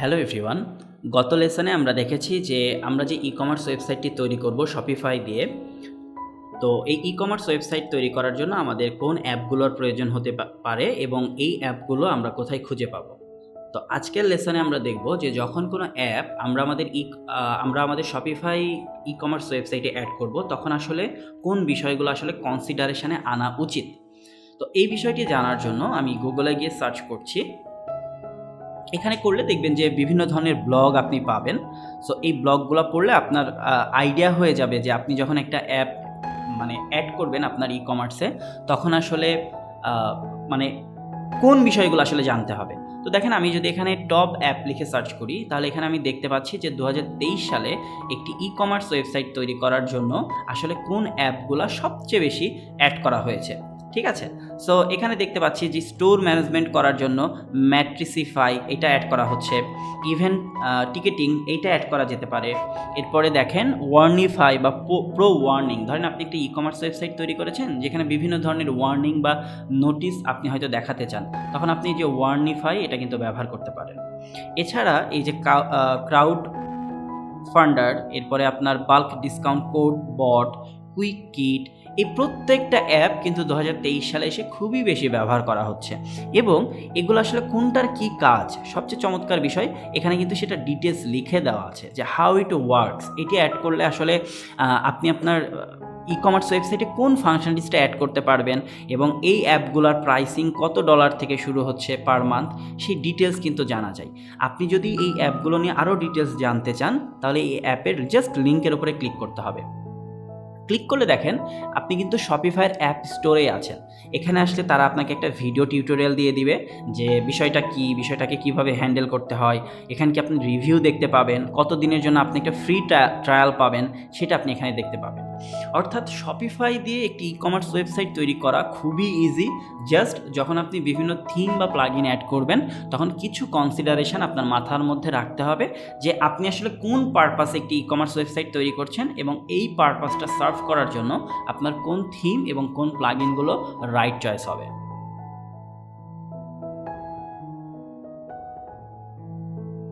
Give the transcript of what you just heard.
Hello everyone, গত লেসনে আমরা দেখেছি যে আমরা যে ই-কমার্স ওয়েবসাইটটি তৈরি করব শপিফাই দিয়ে। তো এই ই-কমার্স ওয়েবসাইট তৈরি করার জন্য আমাদের কোন অ্যাপগুলোর প্রয়োজন হতে পারে এবং এই অ্যাপগুলো আমরা কোথায় খুঁজে পাবো। তো আজকের লেসনে আমরা দেখব যে যখন কোনো অ্যাপ আমরা আমাদের শপিফাই ই-কমার্স ওয়েবসাইটে অ্যাড করব, তখন আসলে কোন বিষয়গুলো আসলে কনসিডারেশনে আনা উচিত। তো এই বিষয়টি জানার জন্য আমি গুগলে গিয়ে সার্চ করছি। এখানে করলে দেখবেন যে বিভিন্ন ধরনের ব্লগ আপনি পাবেন। সো এই ব্লগগুলো পড়লে আপনার আইডিয়া হয়ে যাবে যে আপনি যখন একটা অ্যাপ অ্যাড করবেন আপনার ই-কমার্সে, তখন আসলে মানে কোন বিষয়গুলো আসলে জানতে হবে। তো দেখেন, আমি যদি এখানে টপ অ্যাপ লিখে সার্চ করি, তাহলে এখানে আমি দেখতে পাচ্ছি যে 2023 সালে একটি ই-কমার্স ওয়েবসাইট তৈরি করার জন্য আসলে কোন অ্যাপগুলো সবচেয়ে বেশি অ্যাড করা হয়েছে। ঠিক আছে, সো এখানে দেখতে পাচ্ছি যে স্টোর ম্যানেজমেন্ট করার জন্য ম্যাট্রিসিফাই এটা অ্যাড করা হচ্ছে, ইভেন্ট টিকেটিং এইটা অ্যাড করা যেতে পারে। এরপরে দেখেন ওয়ার্নিফাই বা প্রো ওয়ার্নিং। ধরেন আপনি একটা ই-কমার্স ওয়েবসাইট তৈরি করেছেন যেখানে বিভিন্ন ধরনের ওয়ার্নিং বা নোটিশ আপনি হয়তো দেখাতে চান, তখন আপনি যে ওয়ার্নিফাই এটা কিন্তু ব্যবহার করতে পারেন। এছাড়া এই যে ক্রাউড ফান্ডার, এরপরে আপনার বাল্ক ডিসকাউন্ট কোড বট, কুইক কিট, এই প্রত্যেকটা অ্যাপ কিন্তু 2023 সালে এসে খুবই বেশি ব্যবহার করা হচ্ছে। এবং এগুলো আসলে কোনটার কি কাজ, সবচেয়ে চমৎকার বিষয় এখানে কিন্তু সেটা ডিটেলস লিখে দেওয়া আছে যে হাউ ইট ওয়ার্কস। এটি অ্যাড করলে আসলে আপনি আপনার ই-কমার্স ওয়েবসাইটে কোন ফাংশনালিটিসটা অ্যাড করতে পারবেন এবং এই অ্যাপগুলোর প্রাইসিং কত ডলার থেকে শুরু হচ্ছে পার মান্থ, সেই ডিটেলস কিন্তু জানা যায়। আপনি যদি এই অ্যাপগুলো নিয়ে আরও ডিটেলস জানতে চান, তাহলে এই অ্যাপের জাস্ট লিঙ্কের উপরে ক্লিক করতে হবে। ক্লিক করলে দেখেন আপনি কিন্তু শপিফাইয়ের অ্যাপ স্টোরে আছেন। এখানে আসলে তারা আপনাকে একটা ভিডিও টিউটোরিয়াল দিয়ে দিবে যে বিষয়টাকে কীভাবে হ্যান্ডেল করতে হয়। এখানে কি আপনি রিভিউ দেখতে পাবেন, কত দিনের জন্য আপনি একটা ফ্রি ট্রায়াল পাবেন, সেটা আপনি এখানে দেখতে পাবেন। অর্থাৎ শপিফাই দিয়ে একটি ই-কমার্স ওয়েবসাইট তৈরি করা খুবই ইজি। জাস্ট যখন আপনি বিভিন্ন থিম বা প্লাগইন অ্যাড করবেন, তখন কিছু কনসিডারেশন আপনার মাথার মধ্যে রাখতে হবে যে আপনি আসলে কোন পারপাসে একটি ই-কমার্স ওয়েবসাইট তৈরি করছেন এবং এই পারপাসটা সার্ভ করার জন্য আপনার কোন থিম এবং কোন প্লাগইনগুলো রাইট চয়েস হবে।